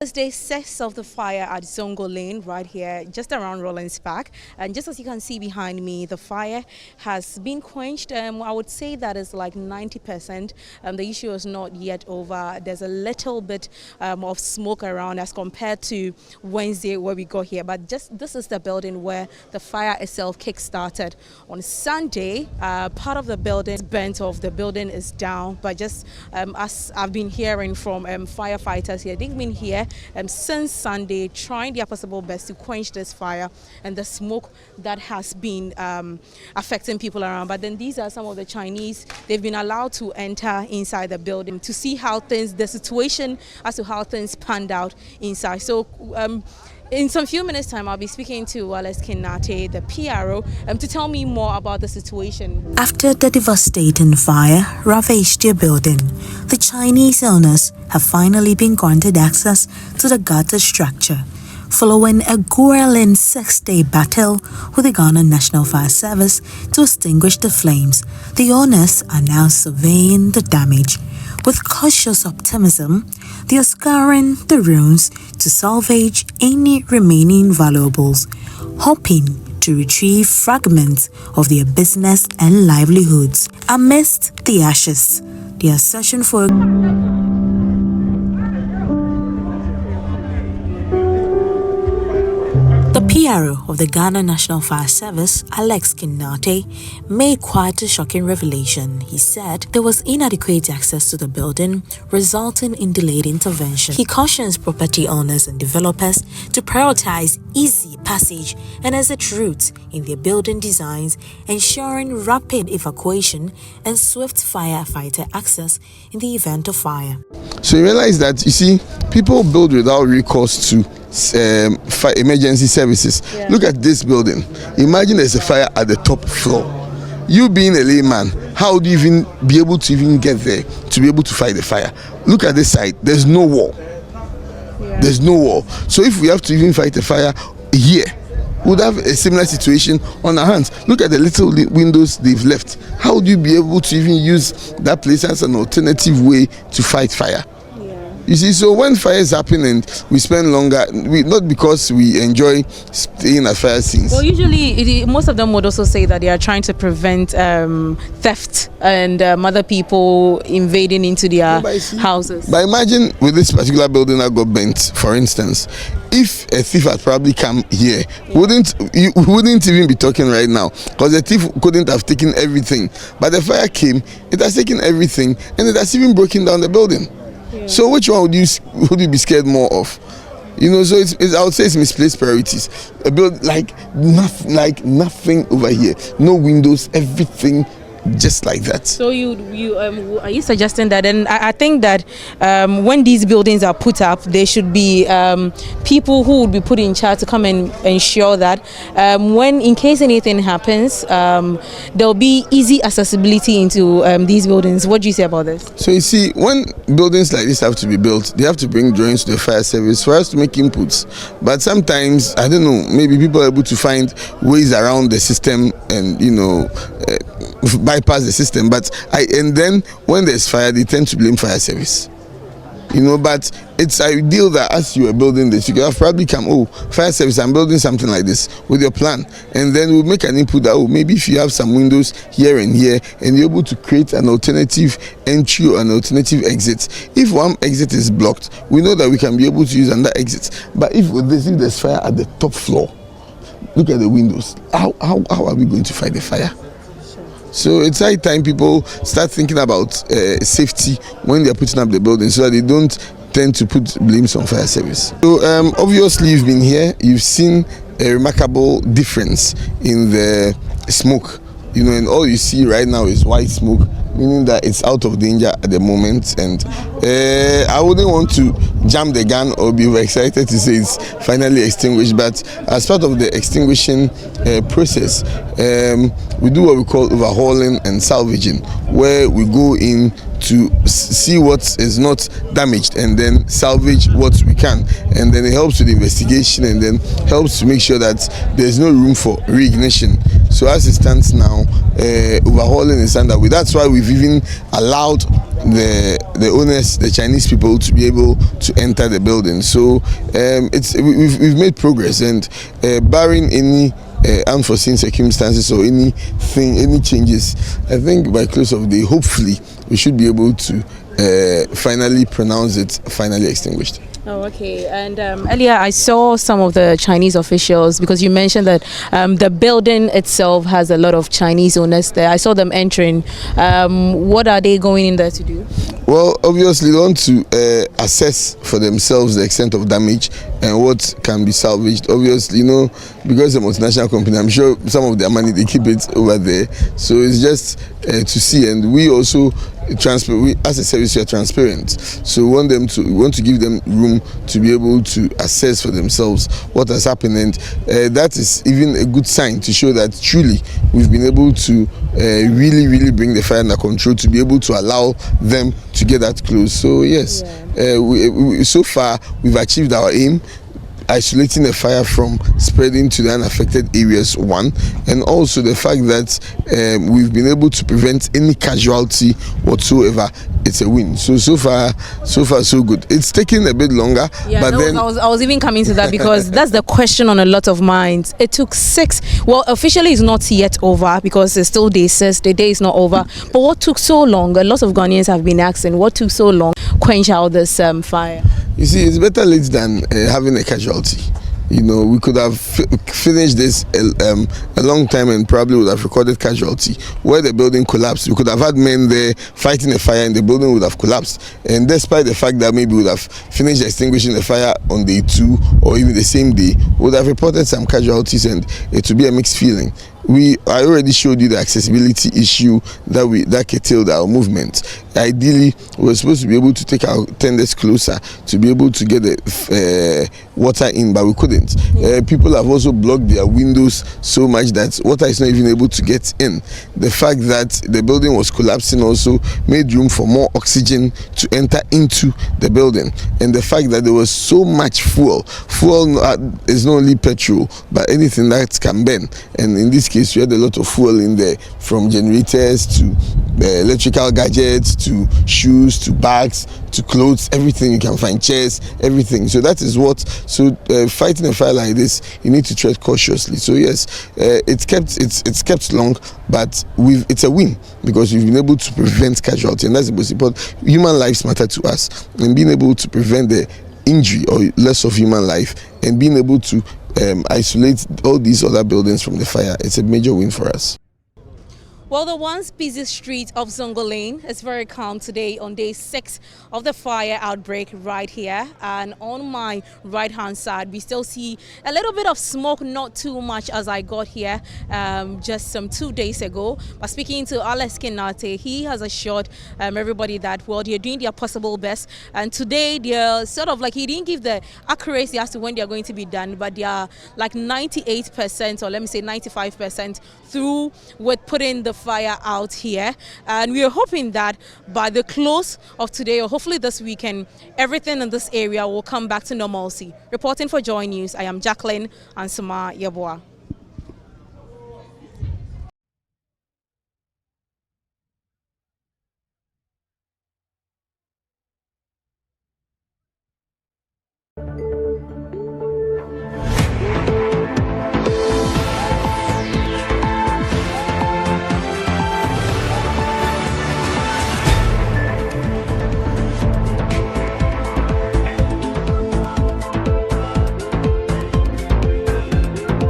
It's day 6 of the fire at Zongo Lane, right here, just around Rollins Park. And just as you can see behind me, the fire has been quenched. I would say that is like 90%. The issue is not yet over. There's a little bit of smoke around as compared to Wednesday where we got here. But this is the building where the fire itself kick-started. On Sunday, part of the building is burnt off. The building is down. But just as I've been hearing from firefighters here, they've been here since Sunday, trying their possible best to quench this fire and the smoke that has been affecting people around. But then these are some of the Chinese. They've been allowed to enter inside the building to see how the situation as to how things panned out inside. So in some few minutes time, I'll be speaking to Wallace Kinate, the PRO, to tell me more about the situation. After the devastating fire ravaged their building, the Chinese owners have finally been granted access to the gutter structure. Following a grueling 6-day battle with the Ghana National Fire Service to extinguish the flames, the owners are now surveying the damage. With cautious optimism, they are scouring the ruins to salvage any remaining valuables, hoping to retrieve fragments of their business and livelihoods. Amidst the ashes, they are searching for The PRO of the Ghana National Fire Service, Alex Kinate, made quite a shocking revelation. He said there was inadequate access to the building, resulting in delayed intervention. He cautions property owners and developers to prioritize easy passage and exit routes in their building designs, ensuring rapid evacuation and swift firefighter access in the event of fire. So you realize that, you see, people build without recourse to emergency services. Yeah. Look at this building. Imagine there's a fire at the top floor. You being a layman, how would you even be able to even get there to be able to fight the fire? Look at this side. There's no wall. Yeah. There's no wall. So if we have to even fight a fire here, we would have a similar situation on our hands. Look at the little windows they've left. How would you be able to even use that place as an alternative way to fight fire? You see, so when fires happen and we spend longer, not because we enjoy staying at fire scenes. Well, usually, most of them would also say that they are trying to prevent theft and other people invading into their houses. But imagine with this particular building that got burnt, for instance, if a thief had probably come here, we wouldn't even be talking right now, because the thief couldn't have taken everything. But the fire came, it has taken everything, and it has even broken down the building. Yeah. So which one would you be scared more of? You know, so I would say it's misplaced priorities. A build like nothing over here, no windows, everything just like that. So are you suggesting that? And I think that when these buildings are put up, there should be people who would be put in charge to come and ensure that when in case anything happens, there'll be easy accessibility into these buildings. What do you say about this? So you see, when buildings like this have to be built, they have to bring drawings to the fire service for us to make inputs. But sometimes, I don't know, maybe people are able to find ways around the system and, you know, bypass the system. And then when there's fire, they tend to blame fire service. You know, but it's ideal that as you are building this, you can have probably come, oh, fire service, I'm building something like this with your plan. And then we'll make an input that, oh, maybe if you have some windows here and here, and you're able to create an alternative entry or an alternative exit. If one exit is blocked, we know that we can be able to use another exit. But if there's fire at the top floor, look at the windows. How are we going to fight the fire? So it's high time people start thinking about safety when they're putting up the building, so that they don't tend to put blames on fire service. So obviously you've been here, you've seen a remarkable difference in the smoke. You know, and all you see right now is white smoke, meaning that it's out of danger at the moment. And I wouldn't want to jump the gun or be excited to say it's finally extinguished, but as part of the extinguishing process, we do what we call overhauling and salvaging, where we go in to see what is not damaged and then salvage what we can, and then it helps with the investigation and then helps to make sure that there's no room for reignition. So as it stands now, overhauling is underway. That's why we've even allowed the owners, the Chinese people, to be able to enter the building. So we've made progress, and barring any unforeseen circumstances or any changes, I think by close of the day, hopefully we should be able to finally pronounce it finally extinguished. Oh, okay. And earlier I saw some of the Chinese officials, because you mentioned that the building itself has a lot of Chinese owners there. I saw them entering. What are they going in there to do? Well, obviously they want to assess for themselves the extent of damage and what can be salvaged. Obviously, because it's a multinational company, I'm sure some of their money they keep it over there. So it's just to see, and we also we as a service, we are transparent, so we want to give them room to be able to assess for themselves what has happened, and that is even a good sign to show that truly we've been able to really bring the fire under control, to be able to allow them to get that close. So yes, so far we've achieved our aim, isolating the fire from spreading to the unaffected areas, one, and also the fact that we've been able to prevent any casualty whatsoever. It's a win. So far so good. It's taking a bit longer, but then I was even coming to that, because that's the question on a lot of minds. It took 6, well, officially it's not yet over because it's still day 6, the day is not over, but what took so long? A lot of Ghanaians have been asking, what took so long to quench out this fire? You see, it's better late than having a casualty. We could have finished this a long time and probably would have recorded casualty. Where the building collapsed, we could have had men there fighting the fire and the building would have collapsed. And despite the fact that maybe we would have finished extinguishing the fire on day 2 or even the same day, we would have reported some casualties, and it would be a mixed feeling. I already showed you the accessibility issue that curtailed our movement. Ideally, we were supposed to be able to take our tenders closer to be able to get the water in, but we couldn't. People have also blocked their windows so much that water is not even able to get in. The fact that the building was collapsing also made room for more oxygen to enter into the building, and the fact that there was so much fuel is not only petrol but anything that can burn, and in this case we had a lot of fuel in there, from generators to electrical gadgets to shoes to bags to clothes, everything you can find, chairs, everything. So that is what, fighting a fire like this, you need to tread cautiously. So yes, it's kept long, but it's a win because we've been able to prevent casualty, and that's the most important. Human lives matter to us, and being able to prevent the injury or loss of human life and being able to isolate all these other buildings from the fire, it's a major win for us. Well, the once busy street of Zongo Lane is very calm today on day 6 of the fire outbreak right here. And on my right-hand side, we still see a little bit of smoke, not too much as I got here just some 2 days ago. But speaking to Alex Kinate, he has assured everybody that, well, they're doing their possible best. And today, they're sort of like, he didn't give the accuracy as to when they're going to be done, but they are like 98%, or let me say 95% through with putting the fire out here, and we are hoping that by the close of today or hopefully this weekend, everything in this area will come back to normalcy. Reporting for Joy News, I am Jacqueline Ansama Yeboah.